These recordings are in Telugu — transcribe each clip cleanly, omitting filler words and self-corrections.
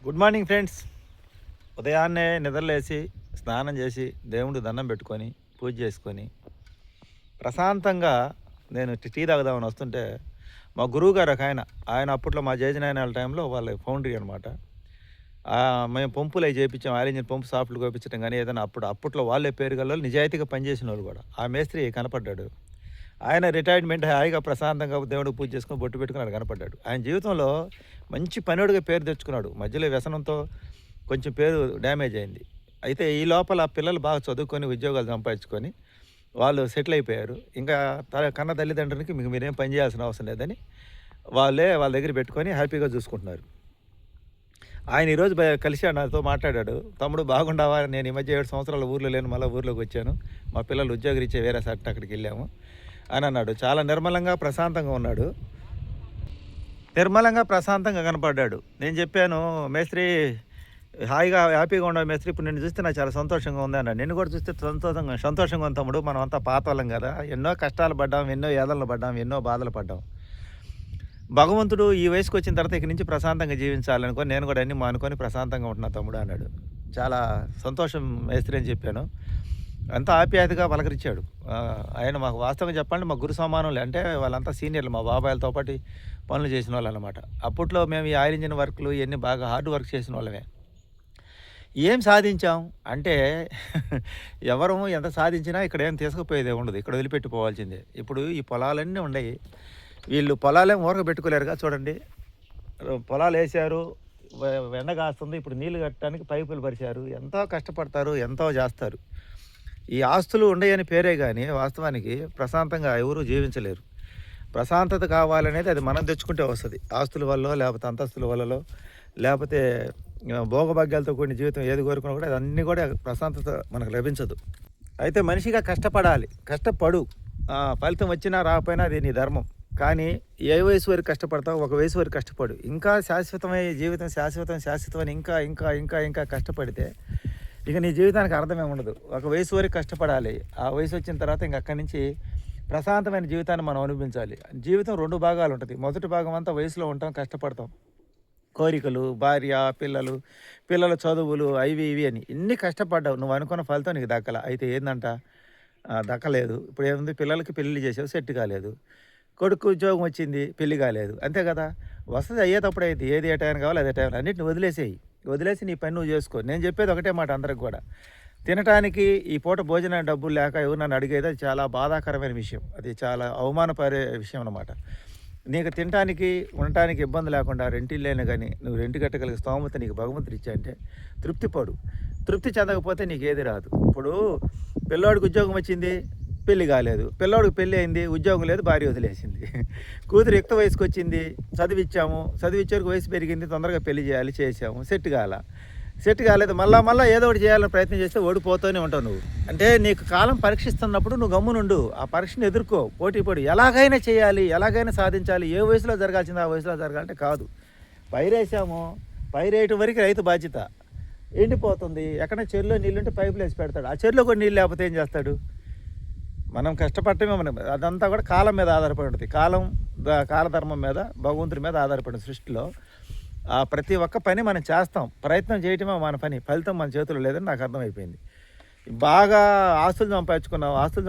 Good morning friends. ఉదయాన్నే నిద్రలేసి స్నానం చేసి దేవుడు దండం పెట్టుకొని పూజ చేసుకొని ప్రశాంతంగా నేను టీ తాగుదామని వస్తుంటే మా గురువు గారు ఒక ఆయన అప్పట్లో మా జయజనాయనాల టైంలో వాళ్ళ ఫౌండరీ అనమాట. మేము పంపులు అవి చేయించాం, ఆయిల్ ఇంజిన్ పంపు సాఫ్ట్లు కోపించడం కానీ ఏదైనా అప్పట్లో వాళ్ళే పేరు గల నిజాయితీగా పనిచేసిన వాళ్ళు కూడా. ఆ మేస్త్రి కనపడ్డాడు. ఆయన రిటైర్మెంట్ హాయిగా ప్రశాంతంగా దేవుడికి పూజ చేసుకుని బొట్టు పెట్టుకున్నాడు, కనపడ్డాడు. ఆయన జీవితంలో మంచి పనివాడిగా పేరు తెచ్చుకున్నాడు. మధ్యలో వ్యసనంతో కొంచెం పేరు డ్యామేజ్ అయింది. అయితే ఈ లోపల పిల్లలు బాగా చదువుకొని ఉద్యోగాలు సంపాదించుకొని వాళ్ళు సెటిల్ అయిపోయారు. ఇంకా కన్న తల్లిదండ్రులకి మీరేం పని చేయాల్సిన అవసరం లేదని వాళ్ళ దగ్గర పెట్టుకొని హ్యాపీగా చూసుకుంటున్నారు. ఆయన ఈరోజు కలిశాడు, నాతో మాట్లాడాడు. తమ్ముడు బాగుండావా, నేను ఈ మధ్య 7 సంవత్సరాల ఊర్లో లేను, మళ్ళీ ఊర్లోకి వచ్చాను, మా పిల్లలు ఉద్యోగరీత్యా వేరే సట్ అక్కడికి వెళ్ళాము అని అన్నాడు. చాలా నిర్మలంగా ప్రశాంతంగా ఉన్నాడు, నిర్మలంగా ప్రశాంతంగా కనపడ్డాడు. నేను చెప్పాను, మేస్త్రి హాయిగా హ్యాపీగా ఉండవు మేస్త్రి, ఇప్పుడు నిన్ను చూస్తే నాకు చాలా సంతోషంగా ఉంది అన్నాడు. నిన్ను కూడా చూస్తే సంతోషంగా ఉంది తమ్ముడు, మనం అంతా పాత వాళ్ళం కదా, ఎన్నో కష్టాలు పడ్డాం, ఎన్నో ఏదలు పడ్డాం, ఎన్నో బాధలు పడ్డాం. భగవంతుడు ఈ వయసుకు వచ్చిన తర్వాత ఇక్కడి నుంచి ప్రశాంతంగా జీవించాలనుకొని నేను కూడా అన్నీ మానుకొని ప్రశాంతంగా ఉంటున్నా తమ్ముడు అన్నాడు. చాలా సంతోషం మేస్త్రి అని చెప్పాను. అంతా ఆప్యాయతగా పలకరించాడు. ఆయన మాకు వాస్తవంగా చెప్పాలంటే మా గురు సమానులే, అంటే వాళ్ళంతా సీనియర్లు, మా బాబాయిలతో పాటు పనులు చేసిన వాళ్ళు అనమాట. అప్పట్లో మేము ఈ ఆయిల్ ఇంజిన్ వర్క్లు ఇవన్నీ బాగా హార్డ్ వర్క్ చేసిన వాళ్ళమే. ఏం సాధించాం అంటే ఎవరు ఎంత సాధించినా ఇక్కడ ఏం తీసుకుపోయేదే ఉండదు, ఇక్కడ వదిలిపెట్టిపోవాల్సిందే. ఇప్పుడు ఈ పొలాలన్నీ ఉన్నాయి, వీళ్ళు పొలాలేం ఊరక పెట్టుకోలేరుగా. చూడండి, పొలాలు వేసారు, ఎండ కాస్తుంది, ఇప్పుడు నీళ్ళు కట్టడానికి పైపులు పరిచారు, ఎంతో కష్టపడతారు, ఎంతో చేస్తారు. ఈ ఆస్తులు ఉండయని పేరే కానీ వాస్తవానికి ప్రశాంతంగా ఎవరూ జీవించలేరు. ప్రశాంతత కావాలనేది అది మనం తెచ్చుకుంటే వస్తుంది. ఆస్తుల వల్ల, లేకపోతే అంతస్తుల వల్లలో, లేకపోతే భోగభాగ్యాలతో కూడిన జీవితం ఏది కోరుకున్నా కూడా అన్నీ కూడా ప్రశాంతత మనకు లభించదు. అయితే మనిషిగా కష్టపడాలి, కష్టపడు, ఫలితం వచ్చినా రాకపోయినా అది నీ ధర్మం. కానీ ఏ వయసు వరకు కష్టపడతావు, ఒక వయసు వరకు కష్టపడు. ఇంకా శాశ్వతమైన జీవితం శాశ్వతమైన ఇంకా ఇంకా ఇంకా ఇంకా కష్టపడితే ఇక నీ జీవితానికి అర్థమే ఉండదు. ఒక వయసు వరకు కష్టపడాలి, ఆ వయసు వచ్చిన తర్వాత ఇంక అక్కడి నుంచి ప్రశాంతమైన జీవితాన్ని మనం అనుభవించాలి. జీవితం 2 భాగాలు ఉంటుంది. మొదటి భాగం అంతా వయసులో ఉంటాం, కష్టపడతాం, కోరికలు, భార్య, పిల్లల చదువులు, అవి ఇవి అని ఇన్ని కష్టపడ్డావు, నువ్వు అనుకున్న ఫలితం నీకు దక్కల. అయితే ఏందంట, దక్కలేదు. ఇప్పుడు ఏముంది, పిల్లలకి పెళ్ళి చేసావు, సెట్ కాలేదు, కొడుకు ఉద్యోగం వచ్చింది, పెళ్లి కాలేదు, అంతే కదా. వస్తుంది, అయ్యేటప్పుడు అయితే ఏది ఏ టైం కావాలి అదే టైం, అన్నింటిని వదిలేసి నీ పని నువ్వు చేసుకో. నేను చెప్పేది ఒకటే మాట అందరికి కూడా, తినటానికి ఈ పూట భోజన డబ్బులు లేక ఎవరు నన్ను అడిగేది అది చాలా బాధాకరమైన విషయం, అది చాలా అవమానపడే విషయం అన్నమాట. నీకు తినటానికి ఉండటానికి ఇబ్బంది లేకుండా రెంటిల్లేను కానీ నువ్వు రెంటి కట్టగలిగే స్తోమత నీకు భగవంతుడు ఇచ్చా అంటే తృప్తి చెందకపోతే నీకు ఏది రాదు. ఇప్పుడు పిల్లోడికి ఉద్యోగం వచ్చింది, పెళ్లి కాలేదు, పిల్లోడికి పెళ్ళి అయింది, ఉద్యోగం లేదు, భార్య వదిలేసింది, కూతురు యుక్త వయసుకు వచ్చింది, చదివించేవరకు వయసు పెరిగింది, తొందరగా పెళ్లి చేసాము, సెట్ కాలేదు, మళ్ళీ ఏదో ఒకటి చేయాలని ప్రయత్నం చేస్తే ఓడిపోతూనే ఉంటావు నువ్వు. అంటే నీకు కాలం పరీక్షిస్తున్నప్పుడు నువ్వు గమ్మునుండు, ఆ పరీక్షను ఎదుర్కో, పోటీ ఎలాగైనా చేయాలి, ఎలాగైనా సాధించాలి. ఏ వయసులో జరగాల్సింది ఆ వయసులో జరగాలంటే కాదు. పైరేయటం వరకు రైతు బాధ్యత. ఎండిపోతుంది, ఎక్కడ చెరువులో నీళ్ళుంటే పైపులు వేసి పెడతాడు, ఆ చెరువులో కూడా నీళ్ళు లేకపోతే ఏం చేస్తాడు. మనం కష్టపడటమే, మనం అదంతా కూడా కాలం మీద ఆధారపడి ఉంటుంది. కాలధర్మం మీద, భగవంతుడి మీద ఆధారపడిన సృష్టిలో ప్రతి ఒక్క పని మనం చేస్తాం, ప్రయత్నం చేయటమే మన పని, ఫలితం మన చేతుల్లో లేదని నాకు అర్థమైపోయింది. బాగా ఆస్తులు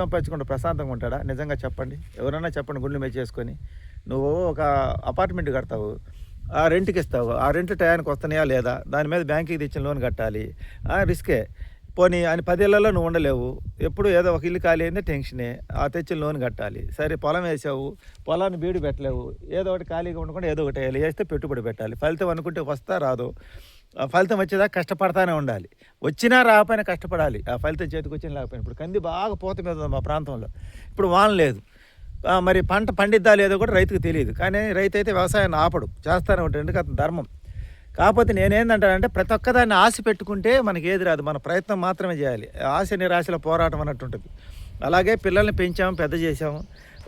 సంపాదించుకుంటే ప్రశాంతంగా ఉంటాడా? నిజంగా చెప్పండి, ఎవరైనా చెప్పండి. గుండెలు మీద చేసుకొని నువ్వు ఒక అపార్ట్మెంట్ కడతావు, ఆ రెంట్కి ఇస్తావు, ఆ రెంట్ టయానికి వస్తున్నాయా లేదా, దాని మీద బ్యాంకుకి తెచ్చిన లోన్ కట్టాలి, రిస్కే. పోనీ అని 10 ఏళ్లలో నువ్వు ఉండలేవు, ఎప్పుడు ఏదో ఒక ఇల్లు ఖాళీ అయిందే టెన్షనే, ఆ తెచ్చిన లోన్ కట్టాలి. సరే, పొలం వేసావు, పొలాన్ని బీడు పెట్టలేవు, ఏదో ఒకటి ఖాళీగా ఉండకుండా ఏదో ఒకటి వేయాలి, వేస్తే పెట్టుబడి పెట్టాలి. ఫలితం అనుకుంటే వస్తా రాదు, ఫలితం వచ్చేదాకా కష్టపడతానే ఉండాలి. వచ్చినా రాకపోయినా కష్టపడాలి, ఆ ఫలితం చేతికి వచ్చినా లేకపోయినా. ఇప్పుడు కంది బాగా పూత మీద ఉంది మా ప్రాంతంలో, ఇప్పుడు వాన లేదు, మరి పంట పండిద్దా లేదో కూడా రైతుకు తెలియదు. కానీ రైతు అయితే వ్యవసాయాన్ని ఆపడు, చేస్తూనే ఉంటాడు, ఎందుకంటే అతని ధర్మం. కాకపోతే నేనేందంటానంటే ప్రతి ఒక్కదాన్ని ఆశ పెట్టుకుంటే మనకి ఏది రాదు, మన ప్రయత్నం మాత్రమే చేయాలి. ఆశ నిరాశల పోరాటం అన్నట్టు ఉంటుంది. అలాగే పిల్లల్ని పెంచాము, పెద్ద చేసాము,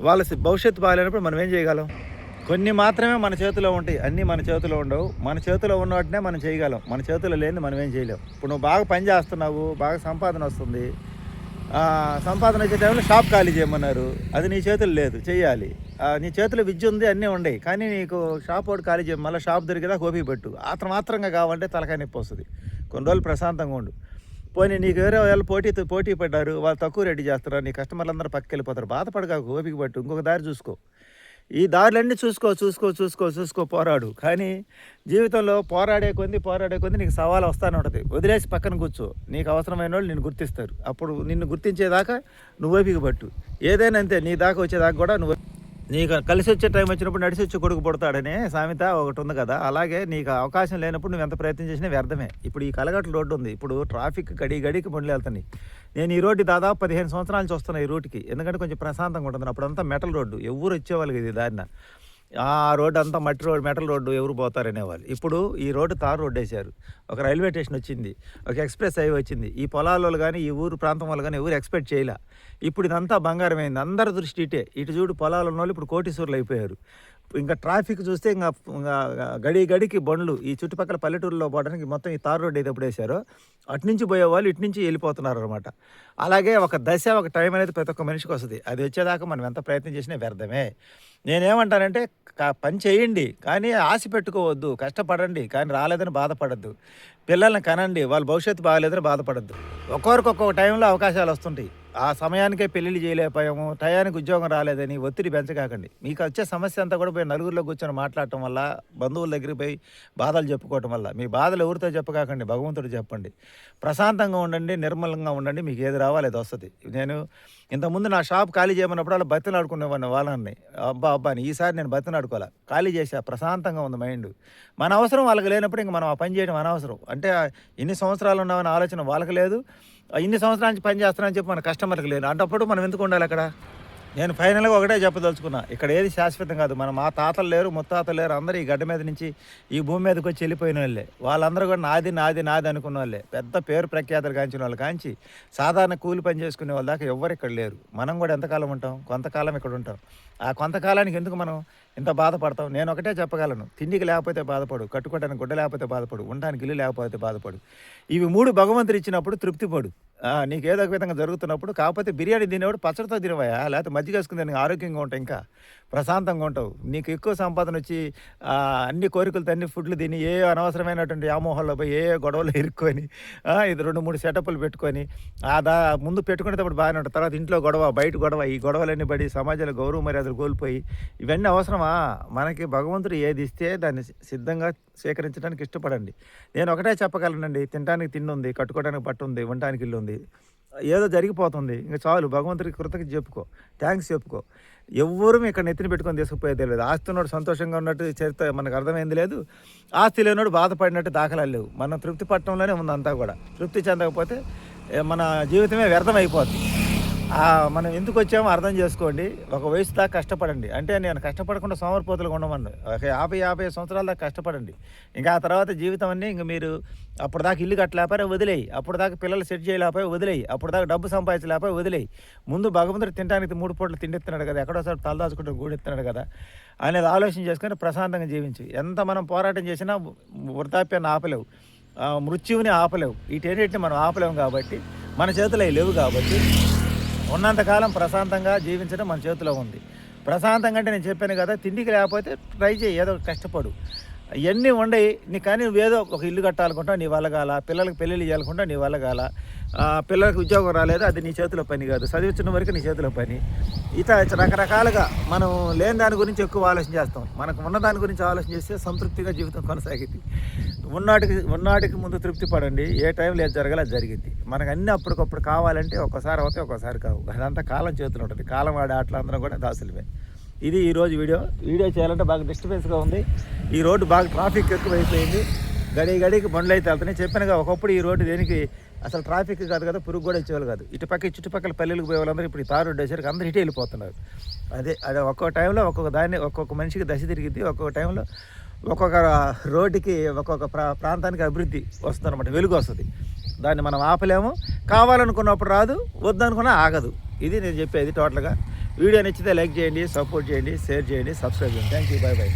వాళ్ళ భవిష్యత్తు బాగాలేనప్పుడు మనం ఏం చేయగలం? కొన్ని మాత్రమే మన చేతిలో ఉంటాయి, అన్నీ మన చేతిలో ఉండవు. మన చేతిలో ఉన్న వాటినే మనం చేయగలం, మన చేతిలో లేని మనం ఏం చేయలేం. ఇప్పుడు నువ్వు బాగా పని చేస్తున్నావు, బాగా సంపాదన వస్తుంది, సంపాదన వచ్చే టైంలో షాప్ ఖాళీ చేయమన్నారు, అది నీ చేతులు లేదు, చెయ్యాలి. నీ చేతిలో విద్య ఉంది, అన్నీ ఉన్నాయి, కానీ నీకు షాప్ ఒకటి ఖాళీ చేయ, మళ్ళీ షాప్ దొరికేదా ఓపిక పెట్టు. మాత్రంగా కావాలంటే తలకాయ నొప్పి వస్తుంది. కొన్ని రోజులు ప్రశాంతంగా ఉండు. పోనీ నీకు వేరే వాళ్ళు పోటీ పడ్డారు, వాళ్ళు తక్కువ రేటు చేస్తారు, నీ కస్టమర్లు అందరూ పక్కకి వెళ్ళిపోతారు. బాధపడగా ఓపిక పట్టు, ఇంకొక దారి చూసుకో. ఈ దారులన్నీ చూసుకో పోరాడు. కానీ జీవితంలో పోరాడే కొంది నీకు సవాలు వస్తూనే ఉంటుంది. వదిలేసి పక్కన కూర్చో, నీకు అవసరమైన వాళ్ళు నిన్ను గుర్తిస్తారు. అప్పుడు నిన్ను గుర్తించేదాకా నువ్వు ఓపిక పట్టు. ఏదైనా అంతే, నీ దాకా వచ్చేదాకా కూడా నువ్వు, నీకు కలిసి వచ్చే టైం వచ్చినప్పుడు నడిచి వచ్చి కొడుకు పుడతాడనే సామెత ఒకటి ఉంది కదా, అలాగే నీకు అవకాశం లేనప్పుడు నువ్వు ఎంత ప్రయత్నం చేసినా వ్యర్థమే. ఇప్పుడు ఈ కలగట్ల రోడ్డు ఉంది, ఇప్పుడు ట్రాఫిక్ గడికి బండ్లు వెళ్తాయి. నేను ఈ రోడ్డు దాదాపు 15 సంవత్సరాల నుంచి వస్తున్నాను ఈ రూట్కి, ఎందుకంటే కొంచెం ప్రశాంతంగా ఉంటుంది. అప్పుడంతా మెటల్ రోడ్డు, ఎవరు వచ్చేవాళ్ళు ఇది దారిన. ఆ రోడ్డు అంతా మెటల్ రోడ్డు, ఎవరు పోతారనేవాళ్ళు. ఇప్పుడు ఈ రోడ్డు తారు రోడ్డు వేశారు, ఒక రైల్వే స్టేషన్ వచ్చింది, ఒక ఎక్స్ప్రెస్ హైవే వచ్చింది. ఈ పొలాల్లో కానీ ఈ ఊరు ప్రాంతం వాళ్ళు కానీ ఎవరు ఎక్స్పెక్ట్ చేయలే. ఇప్పుడు ఇదంతా బంగారం అయింది, అందరి దృష్టి ఇటే. ఇటు చూడు, పొలాలు ఉన్న వాళ్ళు ఇప్పుడు కోటీశ్వరులు అయిపోయారు. ఇంకా ట్రాఫిక్ చూస్తే ఇంకా గడికి బండ్లు ఈ చుట్టుపక్కల పల్లెటూరులో పోవడానికి మొత్తం ఈ తారు రోడ్డు అయితే ఎప్పుడు వేశారో అటు నుంచి పోయేవాళ్ళు ఇటు నుంచి వెళ్ళిపోతున్నారు అనమాట. అలాగే ఒక టైం అనేది ప్రతి ఒక్క మనిషికి వస్తుంది. అది వచ్చేదాకా మనం ఎంత ప్రయత్నం చేసినా వ్యర్థమే. నేనేమంటానంటే పని చేయండి, కానీ ఆశ పెట్టుకోవద్దు. కష్టపడండి, కానీ రాలేదని బాధపడద్దు. పిల్లల్ని కనండి, వాళ్ళ భవిష్యత్తు బాగాలేదని బాధపడద్దు. ఒక్కొక్క టైంలో అవకాశాలు వస్తుంటాయి. ఆ సమయానికే పెళ్ళిళ్ళు చేయలేకపోయాము, టయానికి ఉద్యోగం రాలేదని ఒత్తిడి పెంచకాకండి. మీకు వచ్చే సమస్య అంతా కూడా పోయి నలుగురిలో కూర్చొని మాట్లాడటం వల్ల, బంధువుల దగ్గరికి పోయి బాధలు చెప్పుకోవటం వల్ల, మీ బాధలు ఎవరితో చెప్పకాకండి, భగవంతుడు చెప్పండి. ప్రశాంతంగా ఉండండి, నిర్మలంగా ఉండండి, మీకు ఏది రావాలి అది వస్తుంది. నేను ఇంతకుముందు నా షాప్ ఖాళీ చేయమన్నప్పుడు వాళ్ళు బతిలాడుకునేవాడిని వాళ్ళని, అబ్బా అని. ఈసారి నేను బతిలాడుకోవాలి, ఖాళీ చేసా, ప్రశాంతంగా ఉంది మైండ్. మన అవసరం వాళ్ళకి లేనప్పుడు ఇంక మనం ఆ పని చేయడం అనవసరం. అంటే ఇన్ని సంవత్సరాలు ఉన్నామని ఆలోచన వాళ్ళకి లేదు, ఇన్ని సంవత్సరాల నుంచి పని చేస్తున్నానని చెప్పి మన కస్టమర్కి లేదు. అంటప్పుడు మనం ఎందుకు ఉండాలి అక్కడ? నేను ఫైనల్గా ఒకటే చెప్పదలుచుకున్నా, ఇక్కడ ఏది శాశ్వతం కాదు. మా తాతలు లేరు, ముత్తాతలు లేరు, అందరూ ఈ గడ్డ మీద నుంచి ఈ భూమి మీదకి వచ్చి వెళ్ళిపోయిన వాళ్ళే. వాళ్ళందరూ కూడా నాది అనుకున్న వాళ్ళే. పెద్ద పేరు ప్రఖ్యాతలు కాంచిన వాళ్ళు కాంచి సాధారణ కూలి పని చేసుకునే వాళ్ళ దాకా ఎవ్వరు ఇక్కడ లేరు. మనం కూడా ఎంతకాలం ఉంటాం? కొంతకాలం ఇక్కడ ఉంటాం. ఆ కొంతకాలానికి ఎందుకు మనం ఇంత బాధపడతాం? నేను ఒకటే చెప్పగలను, తిండికి లేకపోతే బాధపడు, కట్టుకోవడానికి గుడ్డ లేకపోతే బాధపడు, ఉండడానికి ఇల్లు లేకపోతే బాధపడు. ఇవి 3 భగవంతుడు ఇచ్చినప్పుడు తృప్తిపడు. నీకు ఏదో ఒక విధంగా జరుగుతున్నప్పుడు, కాకపోతే బిర్యానీ తినేవాడు పచ్చడితో తినవయా, లేకపోతే మజ్జిగ వేసుకుని నీకు ఆరోగ్యంగా ఉంటావు, ఇంకా ప్రశాంతంగా ఉంటావు. నీకు ఎక్కువ సంపాదన వచ్చి అన్ని కోరికలతో అన్ని ఫుడ్లు తిని ఏ అనవసరమైనటువంటి వ్యామోహాల్లో పోయి ఏ గొడవలు ఇరుక్కొని ఇది 2-3 సెటప్లు పెట్టుకొని ముందు పెట్టుకునేటప్పుడు బాగానే ఉంటుంది, తర్వాత ఇంట్లో గొడవ, బయట గొడవ, ఈ గొడవలన్నీ పడి సమాజంలో గౌరవ మర్యాదలు కోల్పోయి ఇవన్నీ అవసరమా? మనకి భగవంతుడు ఏది ఇస్తే దాన్ని సిద్ధంగా స్వీకరించడానికి ఇష్టపడండి. నేను ఒకటే చెప్పగలనండి, తినడానికి తిండి ఉంది, కట్టుకోవడానికి బట్ట ఉంది, ఉండటానికి ఇల్లు ఉంది, ఏదో జరిగిపోతుంది, ఇంకా చాలు. భగవంతుడికి కృతజ్ఞత చెప్పుకో, థ్యాంక్స్ చెప్పుకో. ఎవ్వరూ ఇక్కడ నెత్తిని పెట్టుకొని తీసుకుపోయేదే లేదు. ఆస్తి ఉన్నోడు సంతోషంగా ఉన్నట్టు చరిత్ర మనకు అర్థమైంది లేదు, ఆస్తి లేనోడు బాధపడినట్టు దాఖలాలు లేవు. మనం తృప్తి పట్టడంలోనే ఉంది అంతా కూడా. తృప్తి చెందకపోతే మన జీవితమే వ్యర్థమైపోతుంది. మనం ఎందుకు వచ్చామో అర్థం చేసుకోండి. ఒక వయసు దాకా కష్టపడండి. అంటే నేను కష్టపడకుండా సోమరిపోతులుగా ఉండమని, ఒక 50 సంవత్సరాల దాకా కష్టపడండి. ఇంకా ఆ తర్వాత జీవితం అన్నీ ఇంక మీరు అప్పుడు దాకా ఇల్లు కట్టలేకపోయి వదిలేయి, అప్పుడు దాకా పిల్లలు సెట్ చేయలేకపోయి వదిలేయి, అప్పుడు దాకా డబ్బు సంపాదించలేకపోయి వదిలేయి. ముందు భగవంతుడు తినడానికి 3 పూటలు తిండిస్తున్నాడు కదా, ఎక్కడోసారి తలదాచుకుంటూ గూడెత్తున్నాడు కదా అనేది ఆలోచన చేసుకొని ప్రశాంతంగా జీవించు. ఎంత మనం పోరాటం చేసినా వృద్ధాప్యాన్ని ఆపలేవు, మృత్యువుని ఆపలేవు, వీటన్నిటిని మనం ఆపలేము. కాబట్టి మన చేతులు లేవు. కాబట్టి ఉన్నంతకాలం ప్రశాంతంగా జీవించడం మన చేతిలో ఉంది. ప్రశాంతంగా అంటే నేను చెప్పాను కదా, తిండికి లేకపోతే ట్రై చేయి, ఏదో కష్టపడు. ఇవన్నీ ఉండయి నీ, కానీ నువ్వేదో ఒక ఇల్లు కట్టాలనుకుంటా నీ వల్ల కాల, పిల్లలకి పెళ్ళిళ్ళు చేయాలనుకుంటా నీ వల్ల కాల, పిల్లలకు ఉద్యోగం రాలేదు, అది నీ చేతిలో పని కాదు, చదివించిన వరకు నీ చేతిలో పని. రకరకాలుగా మనం లేని దాని గురించి ఎక్కువ ఆలోచన చేస్తాం. మనకు ఉన్న దాని గురించి ఆలోచన చేస్తే సంతృప్తిగా జీవితం కొనసాగింది. ఉన్నాటికి ముందు తృప్తి పడండి. ఏ టైంలో ఏది జరగాలి అది జరిగింది. మనకు అన్నీ అప్పటికప్పుడు కావాలంటే ఒక్కోసారి అవుతాయి, ఒక్కోసారి కావు. అదంతా కాలం చేతులు ఉంటుంది. కాలం ఆడే ఆటలందరం కూడా దాసులమే. ఇది ఈరోజు వీడియో చేయాలంటే బాగా డిస్టర్బెన్స్గా ఉంది. ఈ రోడ్డు బాగా ట్రాఫిక్ ఎక్కువైపోయింది. గడికి బండ్లు అయితే వెళ్తున్నాయి. చెప్పానుగా, ఒకప్పుడు ఈ రోడ్డు దేనికి అసలు ట్రాఫిక్ కాదు కదా, పురుగు కూడా ఇచ్చేవాళ్ళు కాదు. చుట్టుపక్కల పల్లెలకు పోయే వాళ్ళందరూ ఇప్పుడు ఈ తారు రోడ్డు వేసరికి అందరూ ఇటే వెళ్ళిపోతున్నారు. అదే ఒక్కొక్క టైంలో ఒక్కొక్క మనిషికి దశ తిరిగిద్ది. ఒక్కొక్క టైంలో ఒక్కొక్క రోడ్డుకి ఒక్కొక్క ప్రాంతానికి అభివృద్ధి వస్తుంది అనమాట, వెలుగు వస్తుంది. దాన్ని మనం ఆపలేము. కావాలనుకున్నప్పుడు రాదు, వద్దనుకున్నా ఆగదు. ఇది నేను చెప్పేది టోటల్గా. వీడియో నచ్చితే లైక్ చేయండి, సపోర్ట్ చేయండి, షేర్ చేయండి, సబ్స్క్రైబ్ చేయండి. Thank you, bye.